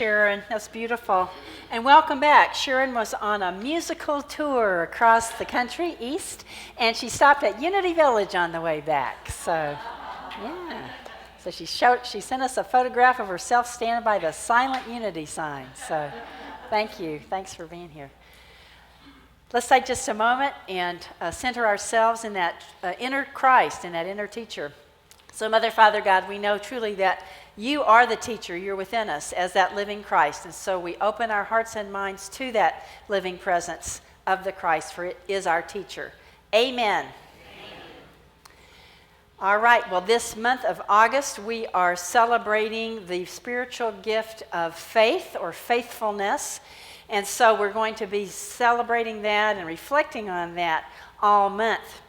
Sharon. That's beautiful. And welcome back. Sharon was on a musical tour across the country, east, and she stopped at Unity Village on the way back. So, yeah. So she sent us a photograph of herself standing by the silent Unity sign. So, thank you. Thanks for being here. Let's take just a moment and center ourselves in that inner Christ, in that inner teacher. So, Mother, Father, God, we know truly that you are the teacher. You're within us as that living Christ. And so we open our hearts and minds to that living presence of the Christ, for it is our teacher. Amen. All right, well, this month of August, we are celebrating the spiritual gift of faith or faithfulness. And so we're going to be celebrating that and reflecting on that all month.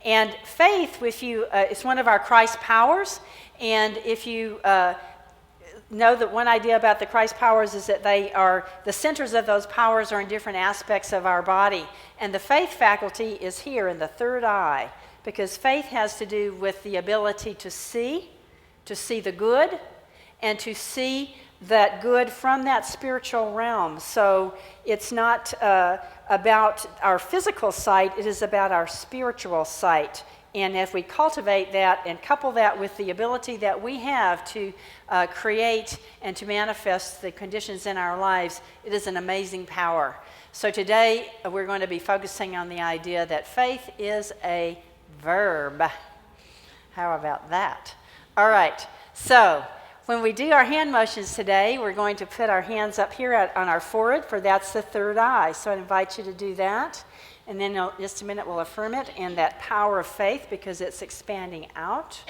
And faith, it's one of our Christ powers. And if you know that one idea about the Christ powers is that the centers of those powers are in different aspects of our body. And the faith faculty is here in the third eye, because faith has to do with the ability to see the good, and to see that good from that spiritual realm. So it's not about our physical sight, it is about our spiritual sight. And if we cultivate that and couple that with the ability that we have to create and to manifest the conditions in our lives, it is an amazing power. So today we're going to be focusing on the idea that faith is a verb. How about that? All right, so when we do our hand motions today, we're going to put our hands up here on our forehead, for that's the third eye. So I invite you to do that. And then in just a minute we'll affirm it and that power of faith, because it's expanding out.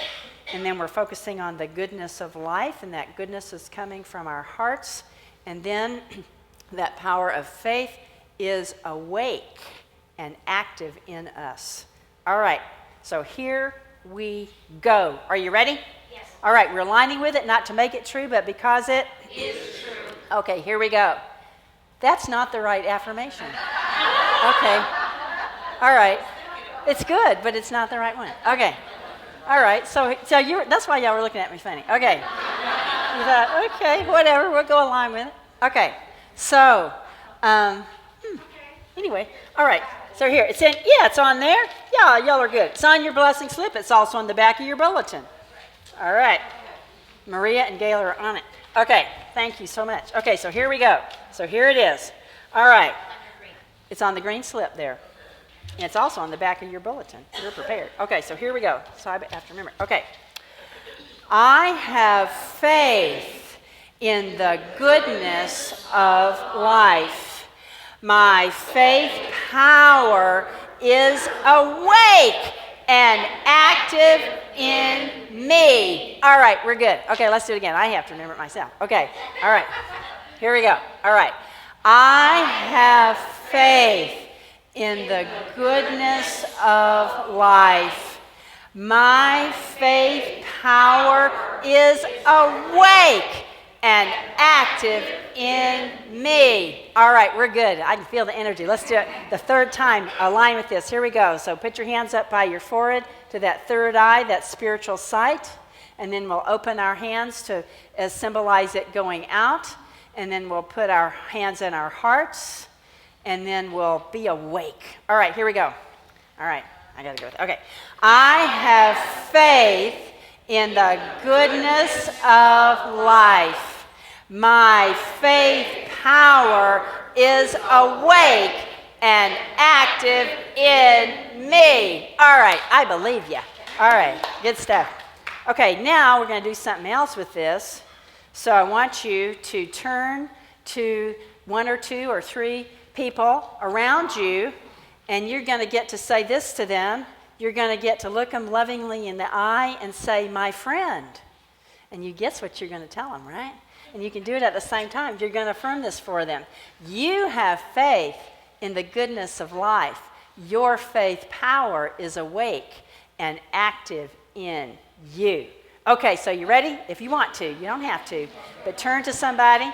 And then we're focusing on the goodness of life, and that goodness is coming from our hearts. And then that power of faith is awake and active in us. All right, so here we go. Are you ready? Yes. All right, we're aligning with it, not to make it true, but because it is true. Okay, here we go. That's not the right affirmation. Okay. All right. It's good, but it's not the right one. Okay. All right. So that's why y'all were looking at me funny. Okay. You thought, okay, whatever. We'll go along with it. Okay. So, anyway. All right. So here, it's on there. Yeah, y'all are good. It's on your blessing slip. It's also on the back of your bulletin. All right. Maria and Gail are on it. Okay. Thank you so much. Okay, so here we go. So here it is. All right. It's on the green slip there. And it's also on the back of your bulletin. You're prepared. Okay, so here we go. So I have to remember. Okay. I have faith in the goodness of life. My faith power is awake and active in me. All right, we're good. Okay, let's do it again. I have to remember it myself. Okay, all right. Here we go. All right. I have faith in the goodness of life. My faith power is awake and active in me. All right, we're good. I can feel the energy. Let's do it the third time. Align with this. Here we go. So put your hands up by your forehead to that third eye, that spiritual sight. And then we'll open our hands to symbolize it going out. And then we'll put our hands in our hearts. And then we'll be awake. All right, here we go. All right, I got to go with it. Okay. I have faith in the goodness of life. My faith power is awake and active in me. All right, I believe you. All right, good stuff. Okay, now we're going to do something else with this. So I want you to turn to one or two or three people around you, and you're going to get to say this to them. You're going to get to look them lovingly in the eye and say, my friend. And you guess what you're going to tell them, right? And you can do it at the same time. You're going to affirm this for them. You have faith in the goodness of life. Your faith power is awake and active in you. Okay, so you ready? If you want to, you don't have to. But turn to somebody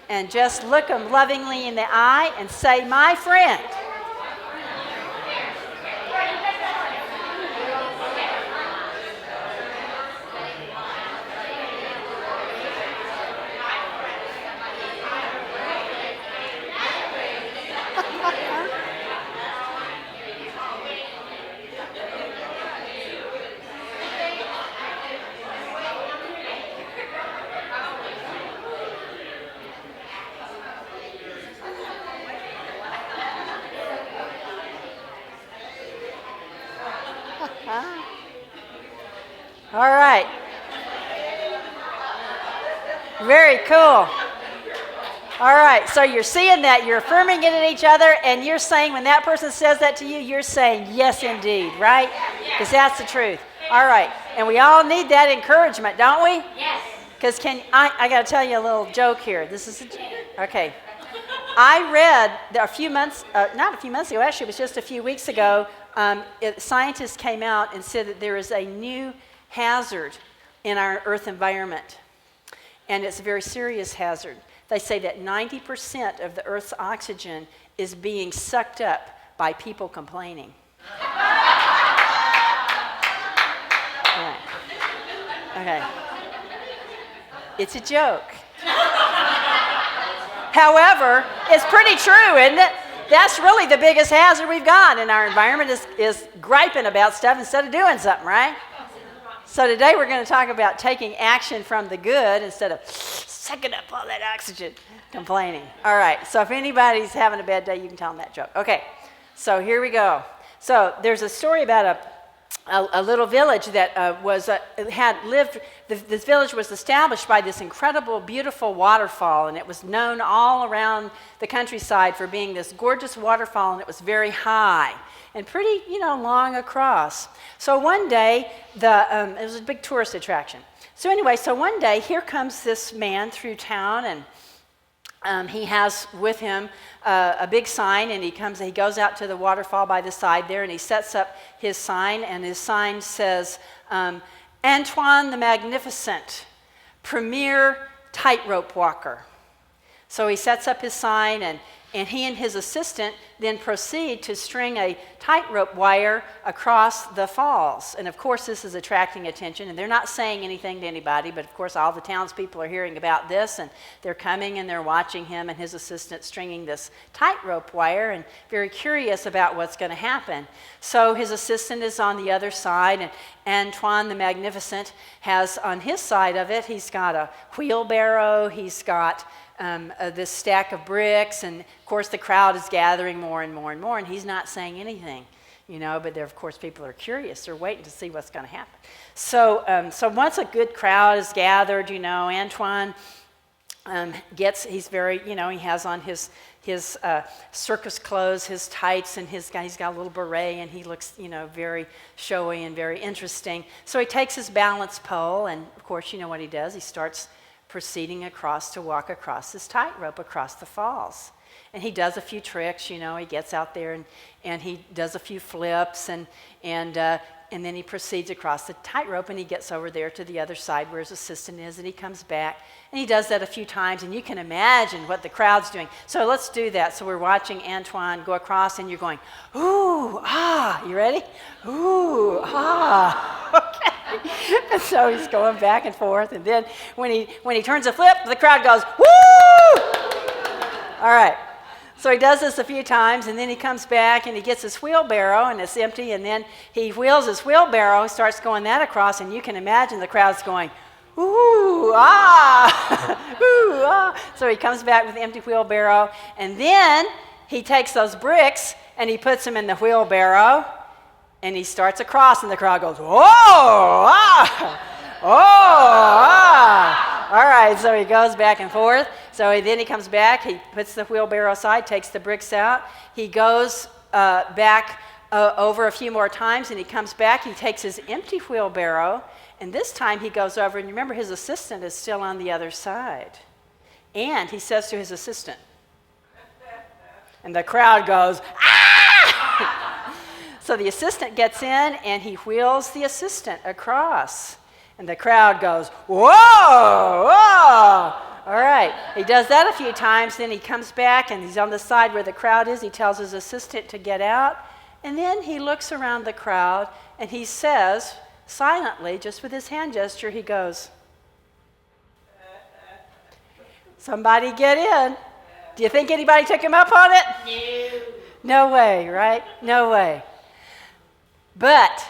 and just look them lovingly in the eye and say, my friend. All right. Very cool. All right, so you're seeing that, you're affirming it in each other, and you're saying when that person says that to you, you're saying, yes, indeed, right? Because that's the truth. All right, and we all need that encouragement, don't we? Yes. Because I got to tell you a little joke here. Okay. I read not a few months ago, actually, it was just a few weeks ago, scientists came out and said that there is a new hazard in our Earth environment, and it's a very serious hazard. They say that 90% of the Earth's oxygen is being sucked up by people complaining. Right. Okay. It's a joke. However, it's pretty true, isn't it? That's really the biggest hazard we've got in our environment is griping about stuff instead of doing something, right? So today we're going to talk about taking action from the good instead of sucking up all that oxygen, complaining. All right, so if anybody's having a bad day, you can tell them that joke. Okay, so here we go. So there's a story about a little village that this village was established by this incredible, beautiful waterfall, and it was known all around the countryside for being this gorgeous waterfall, and it was very high and pretty, long across. So one day, it was a big tourist attraction. So anyway, one day, here comes this man through town, and he has with him a big sign, and he goes out to the waterfall by the side there, and he sets up his sign, and his sign says, Antoine the Magnificent, premier tightrope walker. So he sets up his sign, and he and his assistant then proceed to string a tightrope wire across the falls. And of course, this is attracting attention, and they're not saying anything to anybody, but of course, all the townspeople are hearing about this, and they're coming and they're watching him and his assistant stringing this tightrope wire and very curious about what's going to happen. So his assistant is on the other side, and Antoine the Magnificent has on his side of it, he's got a wheelbarrow, he's got this stack of bricks, and of course the crowd is gathering more and more and more, and he's not saying anything, but there, of course, people are curious. They're waiting to see what's going to happen. So once a good crowd is gathered, Antoine he's very, he has on his circus clothes, his tights, and he's got a little beret, and he looks, very showy and very interesting. So he takes his balance pole, and of course, you know what he does. He starts proceeding to walk across this tightrope across the falls. And he does a few tricks, he gets out there and he does a few flips and then he proceeds across the tightrope and he gets over there to the other side where his assistant is, and he comes back and he does that a few times, and you can imagine what the crowd's doing. So let's do that. So we're watching Antoine go across and you're going, ooh, ah, you ready? Ooh, ah, okay. And so he's going back and forth, and then when he turns a flip, the crowd goes, woo! All right. So he does this a few times, and then he comes back and he gets his wheelbarrow, and it's empty, and then he wheels his wheelbarrow, starts going that across, and you can imagine the crowd's going, ooh, ah, ooh, ah. So he comes back with the empty wheelbarrow, and then he takes those bricks and he puts them in the wheelbarrow, and he starts across, and the crowd goes, whoa, ah, oh, ah. All right, so he goes back and forth. So then he comes back, he puts the wheelbarrow aside, takes the bricks out. He goes back over a few more times, and he comes back, he takes his empty wheelbarrow, and this time he goes over, and remember his assistant is still on the other side. And he says to his assistant, and the crowd goes, ah! So the assistant gets in, and he wheels the assistant across. And the crowd goes, whoa, whoa. All right, he does that a few times, then he comes back, and he's on the side where the crowd is. He tells his assistant to get out, and then he looks around the crowd, and he says, silently, just with his hand gesture, he goes, somebody get in. Do you think anybody took him up on it? No. No way, right? No way. But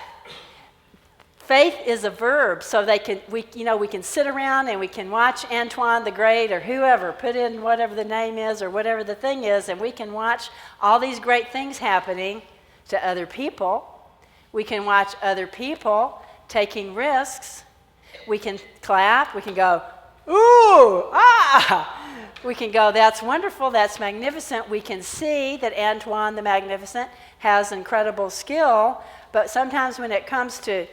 faith is a verb, so we can sit around and we can watch Antoine the Great or whoever, put in whatever the name is or whatever the thing is, and we can watch all these great things happening to other people. We can watch other people taking risks. We can clap. We can go, ooh, ah. We can go, that's wonderful, that's magnificent. We can see that Antoine the Magnificent has incredible skill, but sometimes when it comes to,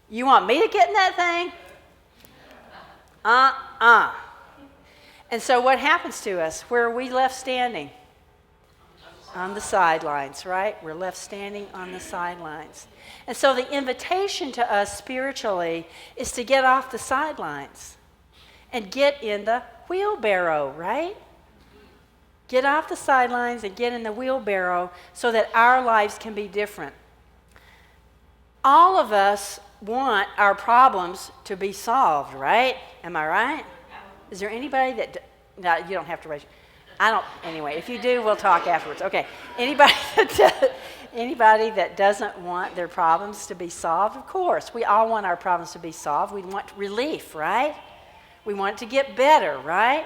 you want me to get in that thing? And so what happens to us? Where are we left standing? On the sidelines, right? We're left standing on the sidelines. And so the invitation to us spiritually is to get off the sidelines and get in the wheelbarrow, right? Get off the sidelines and get in the wheelbarrow so that our lives can be different. All of us want our problems to be solved, right? Am I right? Is there anybody that, no, you don't have to raise your, I don't, anyway, if you do, we'll talk afterwards. Okay, anybody that doesn't want their problems to be solved? Of course, we all want our problems to be solved. We want relief, right? We want it to get better, right?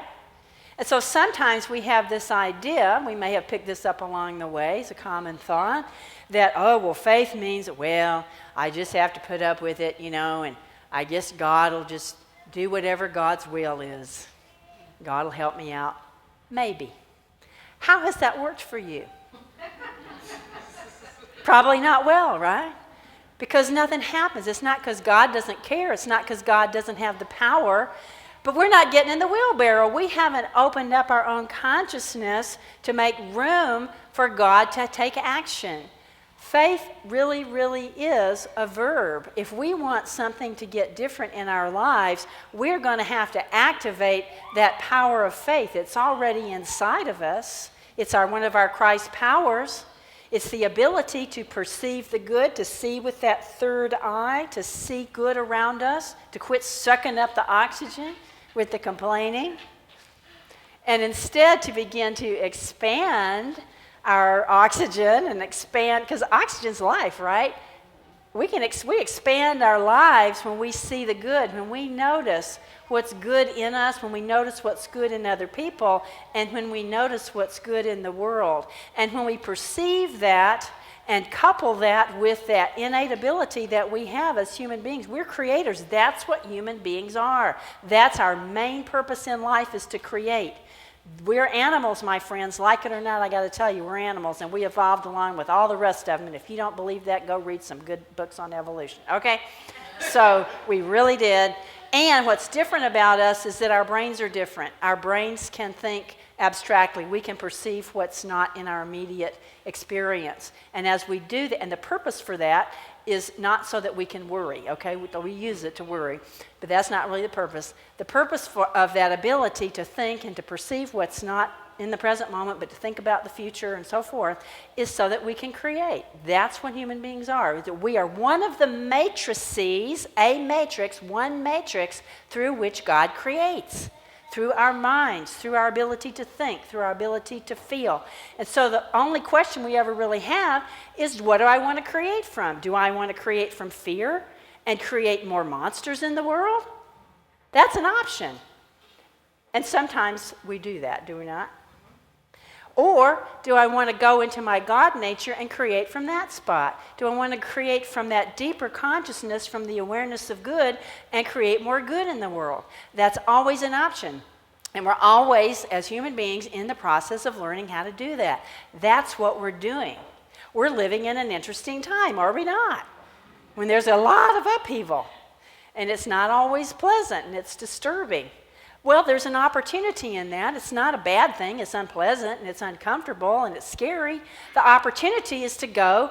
And so sometimes we have this idea, we may have picked this up along the way, it's a common thought, that, oh, well, faith means, well, I just have to put up with it, and I guess God will just do whatever God's will is. God will help me out. Maybe. How has that worked for you? Probably not well, right? Because nothing happens. It's not because God doesn't care. It's not because God doesn't have the power. But we're not getting in the wheelbarrow. We haven't opened up our own consciousness to make room for God to take action. Faith really, really is a verb. If we want something to get different in our lives, we're going to have to activate that power of faith. It's already inside of us. It's one of our Christ powers. It's the ability to perceive the good, to see with that third eye, to see good around us, to quit sucking up the oxygen with the complaining, and instead to begin to expand our oxygen and expand, because oxygen's life, right? We expand our lives when we see the good, when we notice what's good in us, when we notice what's good in other people, and when we notice what's good in the world. And when we perceive that and couple that with that innate ability that we have as human beings, we're creators. That's what human beings are. That's our main purpose in life, is to create. We're animals, my friends. Like it or not, I got to tell you, we're animals, and we evolved along with all the rest of them. And if you don't believe that, go read some good books on evolution, okay? So we really did. And what's different about us is that our brains are different. Our brains can think abstractly. We can perceive what's not in our immediate experience. And as we do that, and the purpose for that is not so that we can worry, okay? We use it to worry, but that's not really the purpose. The purpose of that ability to think and to perceive what's not in the present moment, but to think about the future and so forth, is so that we can create. That's what human beings are. We are one of the matrices, one matrix through which God creates. Through our minds, through our ability to think, through our ability to feel. And so the only question we ever really have is, what do I want to create from? Do I want to create from fear and create more monsters in the world? That's an option. And sometimes we do that, do we not? Or do I want to go into my God nature and create from that spot? Do I want to create from that deeper consciousness, from the awareness of good, and create more good in the world? That's always an option. And we're always, as human beings, in the process of learning how to do that. That's what we're doing. We're living in an interesting time, are we not? When there's a lot of upheaval, and it's not always pleasant, and it's disturbing. Well, there's an opportunity in that. It's not a bad thing. It's unpleasant, and it's uncomfortable, and it's scary. The opportunity is to go,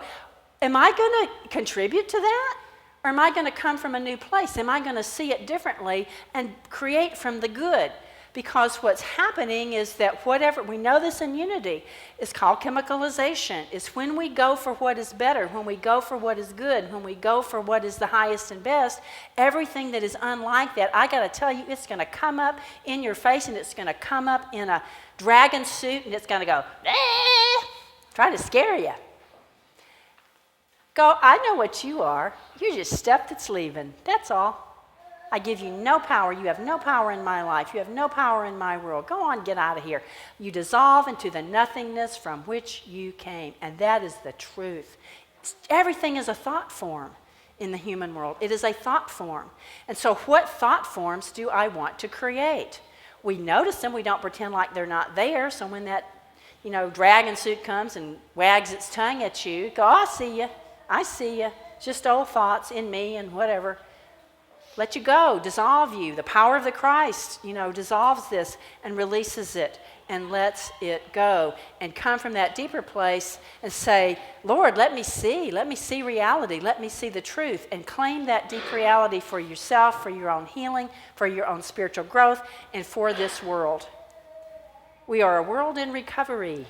am I going to contribute to that? Or am I going to come from a new place? Am I going to see it differently and create from the good? Because what's happening is that whatever, we know this in Unity, is called chemicalization. It's when we go for what is better, when we go for what is good, when we go for what is the highest and best, everything that is unlike that, I got to tell you, it's going to come up in your face, and it's going to come up in a dragon suit, and it's going to go, try to scare you. Go, I know what you are. You're just stuff that's leaving. That's all. I give you no power. You have no power in my life. You have no power in my world. Go on, get out of here. You dissolve into the nothingness from which you came. And that is the truth. Everything is a thought form. in the human world. It is a thought form. And so what thought forms do I want to create? We notice them. We don't pretend like they're not there. So when that, dragon suit comes and wags its tongue at you, go, I see you. I see you. Just old thoughts in me and whatever. Let you go, dissolve you. The power of the Christ, dissolves this and releases it and lets it go. And come from that deeper place and say, Lord, let me see reality. Let me see the truth. And claim that deep reality for yourself, for your own healing, for your own spiritual growth, and for this world. We are a world in recovery.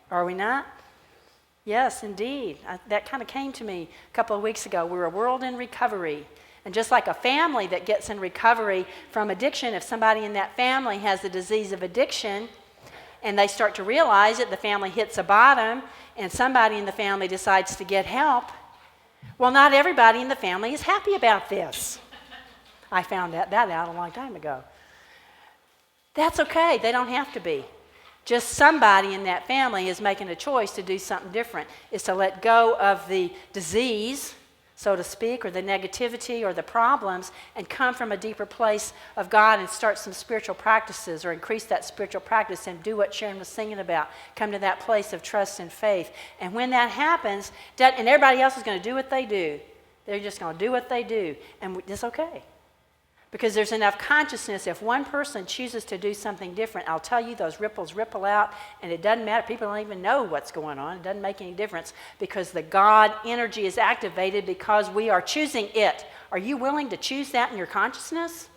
Are we not? Yes, indeed. That kind of came to me a couple of weeks ago. We're a world in recovery. And just like a family that gets in recovery from addiction, if somebody in that family has the disease of addiction and they start to realize it, the family hits a bottom and somebody in the family decides to get help, well, not everybody in the family is happy about this. I found that out a long time ago. That's okay. They don't have to be. Just somebody in that family is making a choice to do something different, is to let go of the disease, so to speak, or the negativity or the problems, and come from a deeper place of God and start some spiritual practices or increase that spiritual practice and do what Sharon was singing about. Come to that place of trust and faith. And when that happens, and everybody else is going to do what they do. They're just going to do what they do. And it's okay. Because there's enough consciousness. If one person chooses to do something different, I'll tell you, those ripples ripple out, and it doesn't matter. People don't even know what's going on. It doesn't make any difference because the God energy is activated because we are choosing it. Are you willing to choose that in your consciousness?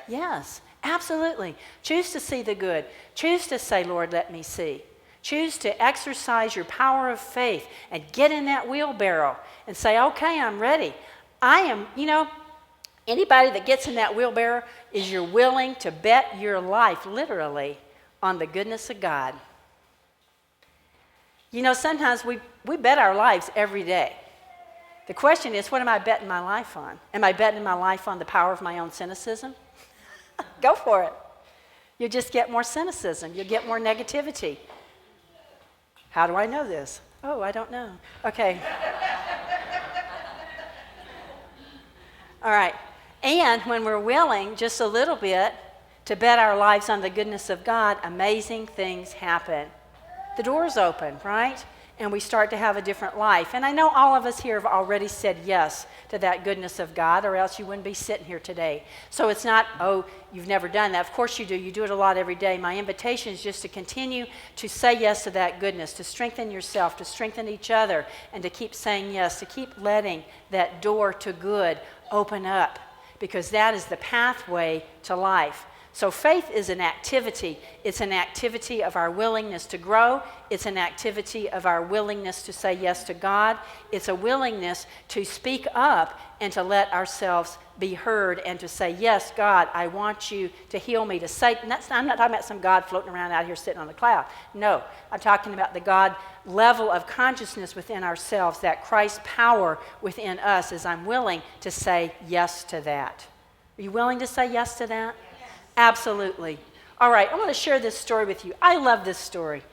Yes, absolutely. Choose to see the good. Choose to say, Lord, let me see. Choose to exercise your power of faith and get in that wheelbarrow and say, okay, I'm ready. I am, anybody that gets in that wheelbarrow is you're willing to bet your life, literally, on the goodness of God. Sometimes we bet our lives every day. The question is, what am I betting my life on? Am I betting my life on the power of my own cynicism? Go for it. You'll just get more cynicism. You'll get more negativity. How do I know this? Oh, I don't know. Okay. All right. And when we're willing just a little bit to bet our lives on the goodness of God, amazing things happen. The doors open, right? And we start to have a different life. And I know all of us here have already said yes to that goodness of God, or else you wouldn't be sitting here today. So it's not, oh, you've never done that. Of course you do. You do it a lot every day. My invitation is just to continue to say yes to that goodness, to strengthen yourself, to strengthen each other, and to keep saying yes, to keep letting that door to good open up. Because that is the pathway to life. So faith is an activity. It's an activity of our willingness to grow. It's an activity of our willingness to say yes to God. It's a willingness to speak up and to let ourselves be heard and to say, yes, God, I want you to heal me. I'm not talking about some God floating around out here sitting on a cloud. No, I'm talking about the God level of consciousness within ourselves, that Christ power within us, as I'm willing to say yes to that. Are you willing to say yes to that? Yes. Absolutely. All right, I want to share this story with you. I love this story.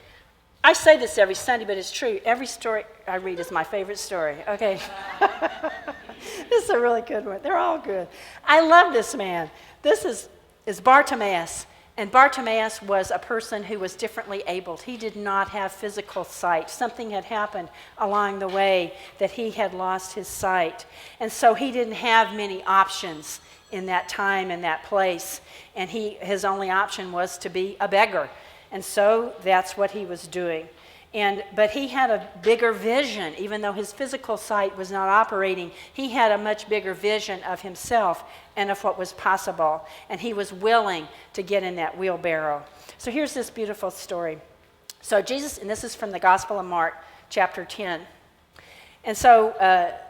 I say this every Sunday, but it's true. Every story I read is my favorite story. Okay. This is a really good one. They're all good. I love this man. This is Bartimaeus. And Bartimaeus was a person who was differently abled. He did not have physical sight. Something had happened along the way that he had lost his sight. And so he didn't have many options in that time and that place. And his only option was to be a beggar. And so that's what he was doing. But he had a bigger vision. Even though his physical sight was not operating, he had a much bigger vision of himself and of what was possible. And he was willing to get in that wheelbarrow. So here's this beautiful story. So Jesus, and this is from the Gospel of Mark, chapter 10. And so,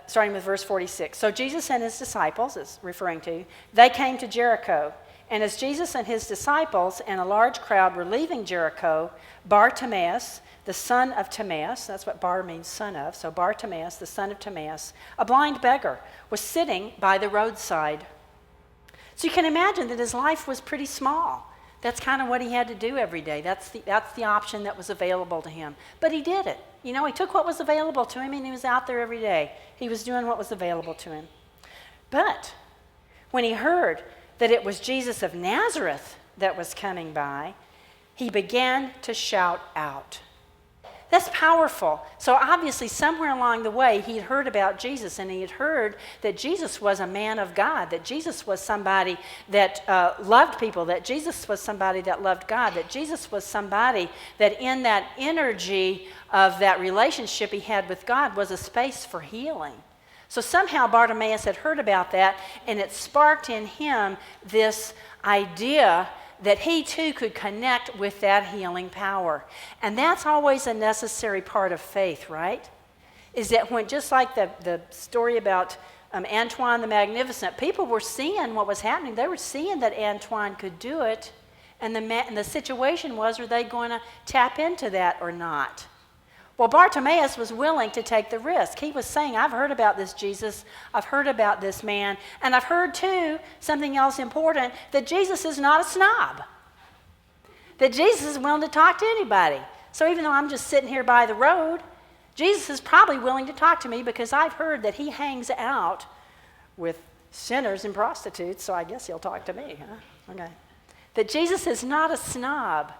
starting with verse 46. So Jesus and his disciples, is referring to, they came to Jericho. And as Jesus and his disciples and a large crowd were leaving Jericho, Bartimaeus, the son of Timaeus, that's what Bar means son of, so Bartimaeus, the son of Timaeus, a blind beggar, was sitting by the roadside. So you can imagine that his life was pretty small. That's kind of what he had to do every day. That's the option that was available to him. But he did it. He took what was available to him and he was out there every day. He was doing what was available to him. But when he heard that it was Jesus of Nazareth that was coming by, he began to shout out. That's powerful. So obviously somewhere along the way he'd heard about Jesus, and he had heard that Jesus was a man of God, that Jesus was somebody that loved people, that Jesus was somebody that loved God, that Jesus was somebody that in that energy of that relationship he had with God was a space for healing. So somehow Bartimaeus had heard about that, and it sparked in him this idea that he too could connect with that healing power. And that's always a necessary part of faith, right? Is that when, just like the story about Antoine the Magnificent, people were seeing what was happening. They were seeing that Antoine could do it, and the situation was, are they going to tap into that or not? Well, Bartimaeus was willing to take the risk. He was saying, I've heard about this Jesus, I've heard about this man, and I've heard too, something else important, that Jesus is not a snob. That Jesus is willing to talk to anybody. So even though I'm just sitting here by the road, Jesus is probably willing to talk to me because I've heard that he hangs out with sinners and prostitutes, so I guess he'll talk to me, huh? Okay. That Jesus is not a snob.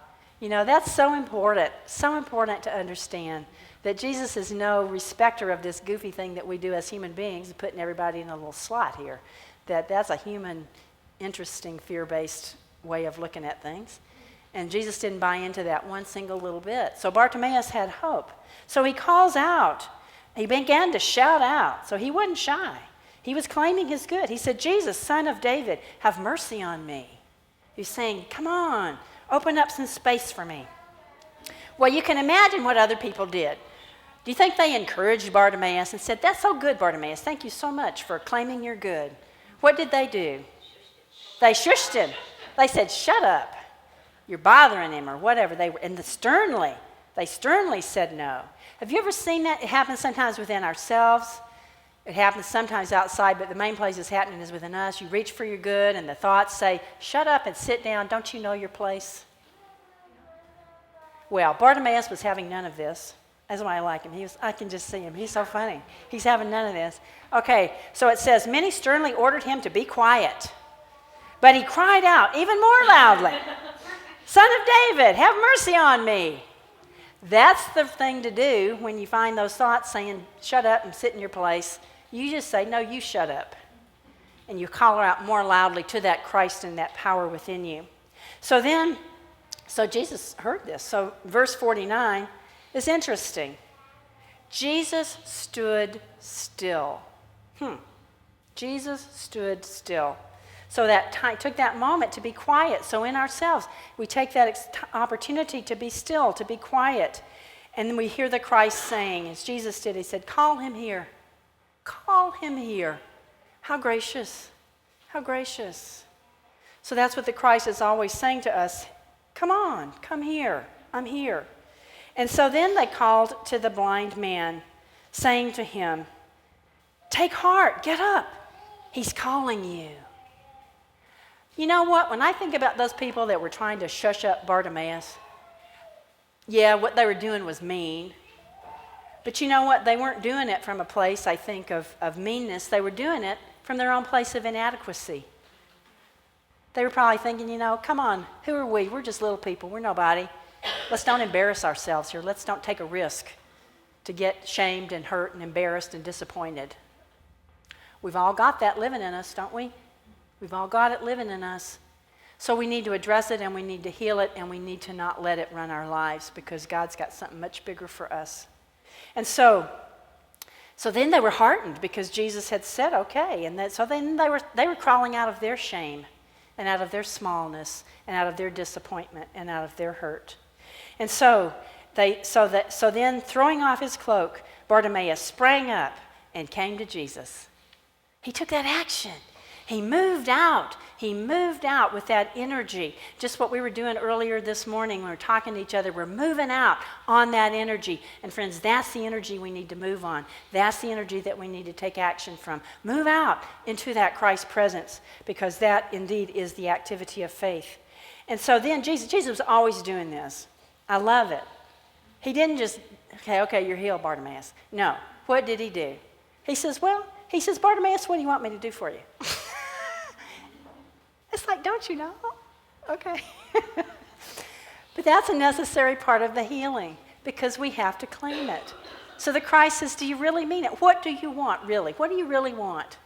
That's so important to understand that Jesus is no respecter of this goofy thing that we do as human beings, putting everybody in a little slot here. That's a human, interesting, fear-based way of looking at things. And Jesus didn't buy into that one single little bit. So Bartimaeus had hope. So he calls out. He began to shout out. So he wasn't shy. He was claiming his good. He said, Jesus, Son of David, have mercy on me. He's saying, come on. Open up some space for me. Well, you can imagine what other people did. Do you think they encouraged Bartimaeus and said, that's so good, Bartimaeus. Thank you so much for claiming your good. What did they do? They shushed him. They said, shut up. You're bothering him or whatever. They sternly said no. Have you ever seen that? It happens sometimes within ourselves. It happens sometimes outside, but the main place it's happening is within us. You reach for your good, and the thoughts say, shut up and sit down. Don't you know your place? Well, Bartimaeus was having none of this. That's why I like him. I can just see him. He's so funny. He's having none of this. Okay, so it says, many sternly ordered him to be quiet. But he cried out even more loudly, Son of David, have mercy on me. That's the thing to do when you find those thoughts saying, shut up and sit in your place. You just say, no, you shut up. And you call out more loudly to that Christ and that power within you. So Jesus heard this. So verse 49 is interesting. Jesus stood still. Jesus stood still. So that took that moment to be quiet. So in ourselves, we take that opportunity to be still, to be quiet. And then we hear the Christ saying, as Jesus did, he said, call him here. Call him here. How gracious. How gracious. So that's what the Christ is always saying to us. Come on, come here. I'm here. And so then they called to the blind man, saying to him, take heart, get up. He's calling you. You know what? When I think about those people that were trying to shush up Bartimaeus, yeah, what they were doing was mean. But you know what? They weren't doing it from a place, I think, of meanness. They were doing it from their own place of inadequacy. They were probably thinking, come on, who are we? We're just little people. We're nobody. Let's don't embarrass ourselves here. Let's don't take a risk to get shamed and hurt and embarrassed and disappointed. We've all got that living in us, don't we? We've all got it living in us. So we need to address it, and we need to heal it, and we need to not let it run our lives because God's got something much bigger for us. And so then they were heartened because Jesus had said, okay. And so then they were crawling out of their shame and out of their smallness and out of their disappointment and out of their hurt. And so then throwing off his cloak, Bartimaeus sprang up and came to Jesus. He took that action. He moved out. He moved out with that energy. Just what we were doing earlier this morning when we were talking to each other. We're moving out on that energy. And friends, that's the energy we need to move on. That's the energy that we need to take action from. Move out into that Christ presence because that indeed is the activity of faith. And so then Jesus was always doing this. I love it. He didn't just, okay, you're healed, Bartimaeus. No. What did he do? He says, Bartimaeus, what do you want me to do for you? It's like, don't you know? Okay. But that's a necessary part of the healing because we have to claim it. So the Christ says, do you really mean it? What do you want, really? What do you really want?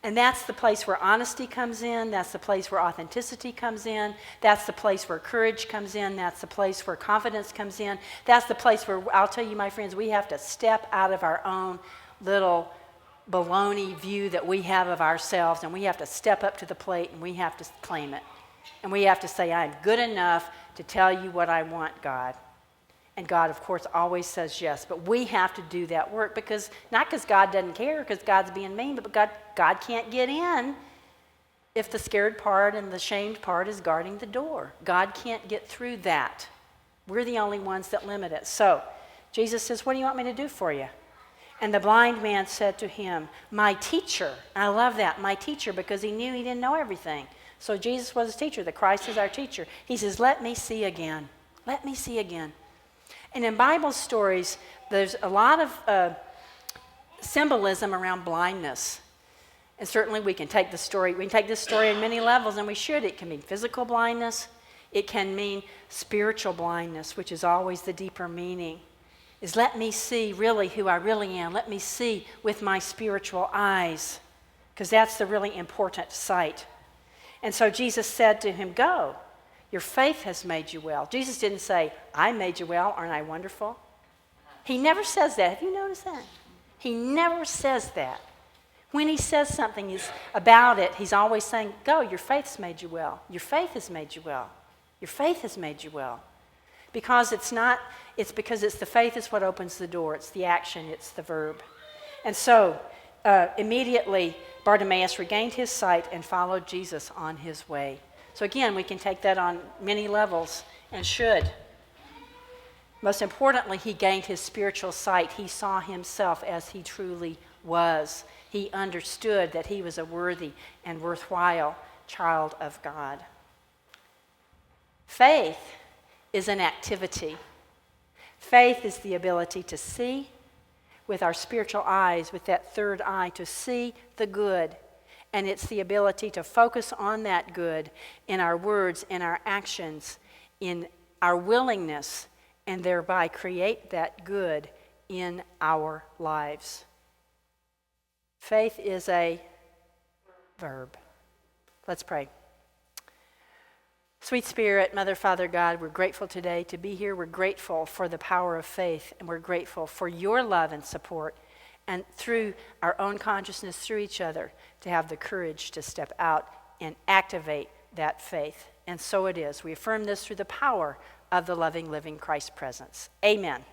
And that's the place where honesty comes in. That's the place where authenticity comes in. That's the place where courage comes in. That's the place where confidence comes in. That's the place where, I'll tell you, my friends, we have to step out of our own little baloney view that we have of ourselves, and we have to step up to the plate, and we have to claim it. And we have to say, I'm good enough to tell you what I want, God. And God, of course, always says yes. But we have to do that work not because God doesn't care, because God's being mean, but God can't get in if the scared part and the shamed part is guarding the door. God can't get through that. We're the only ones that limit it. So Jesus says, what do you want me to do for you? And the blind man said to him, my teacher. I love that, my teacher, because he knew he didn't know everything. So Jesus was his teacher. The Christ is our teacher. He says, let me see again. Let me see again. And in Bible stories, there's a lot of symbolism around blindness. And certainly we can take this story in many levels, and we should. It can mean physical blindness. It can mean spiritual blindness, which is always the deeper meaning. Is let me see really who I really am. Let me see with my spiritual eyes, because that's the really important sight. And so Jesus said to him, go, your faith has made you well. Jesus didn't say, I made you well, aren't I wonderful? He never says that. Have you noticed that? He never says that. When he says something about it, he's always saying, go, your faith's made you well. Your faith has made you well. Your faith has made you well. Because it's the faith is what opens the door. It's the action, it's the verb. And so immediately Bartimaeus regained his sight and followed Jesus on his way. So again, we can take that on many levels and should. Most importantly, he gained his spiritual sight. He saw himself as he truly was. He understood that he was a worthy and worthwhile child of God. Faith is an activity. Faith is the ability to see with our spiritual eyes, with that third eye, to see the good. And it's the ability to focus on that good in our words, in our actions, in our willingness, and thereby create that good in our lives. Faith is a verb. Let's pray. Sweet Spirit, Mother, Father, God, we're grateful today to be here. We're grateful for the power of faith, and we're grateful for your love and support, and through our own consciousness, through each other, to have the courage to step out and activate that faith. And so it is. We affirm this through the power of the loving, living Christ presence. Amen.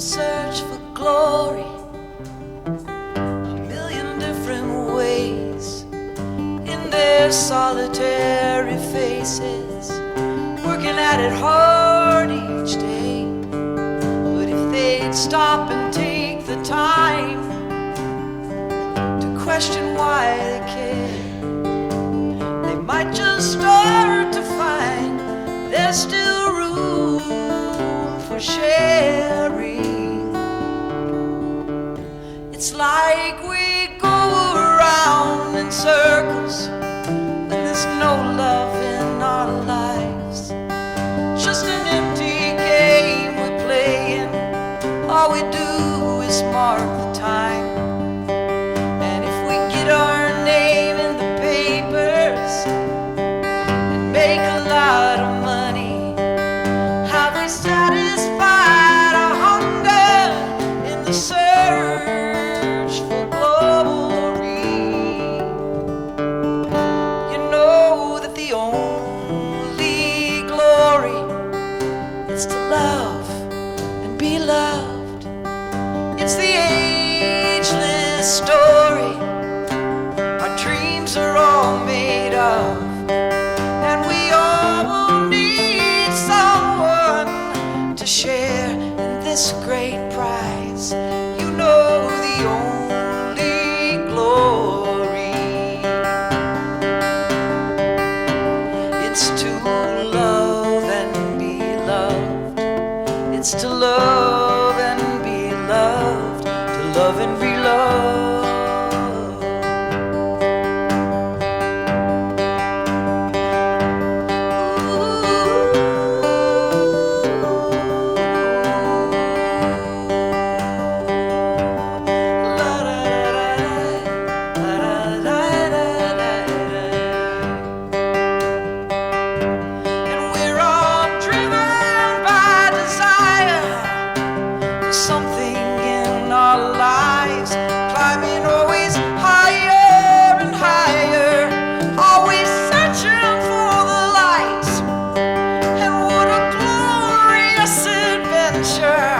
Search for glory a million different ways in their solitary faces, working at it hard each day. But if they'd stop and take the time to question why they care, they might just start to find there's still room for sharing. It's like we go around in circles when there's no love in our lives. Just an empty game we're playing. All we do is mark the time. And if we get our name in the papers and make a lot of money, have we satisfied our hunger in the search for glory? You know that the It's to love and be loved, to love and be loved. And we're all driven by desire for something in our lives, climbing always higher and higher, always searching for the light. And what a glorious adventure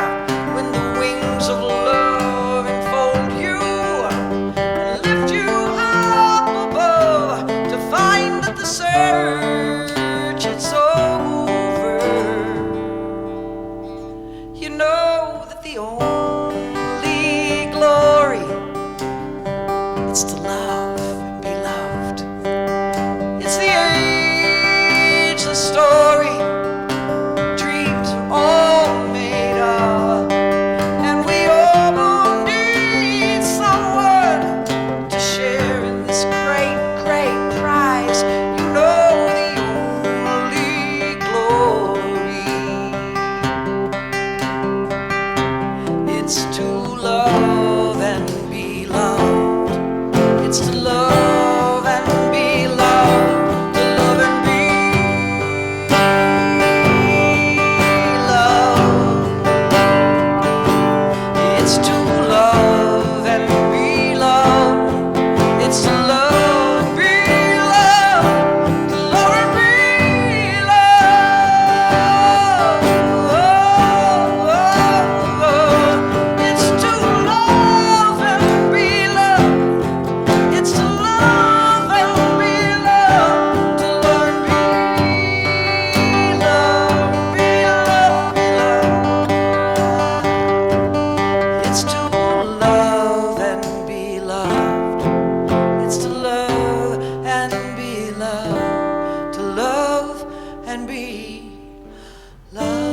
when the wings of love enfold you and lift you up above to find that the search is over. You know that the only glory is to love and be loved. It's the ageless story dreams are all made of, and we all need someone to share in this great, great prize. You know the only glory, it's to love and be loved. It's to love and be loved, to love and be loved. It's to love and be loved. It's to love and be loved, to love and be loved. It's to love and be loved. It's to love and be loved, to learn be loved, be loved, be loved. It's to love and be loved. It's to love and be loved, to love and be loved.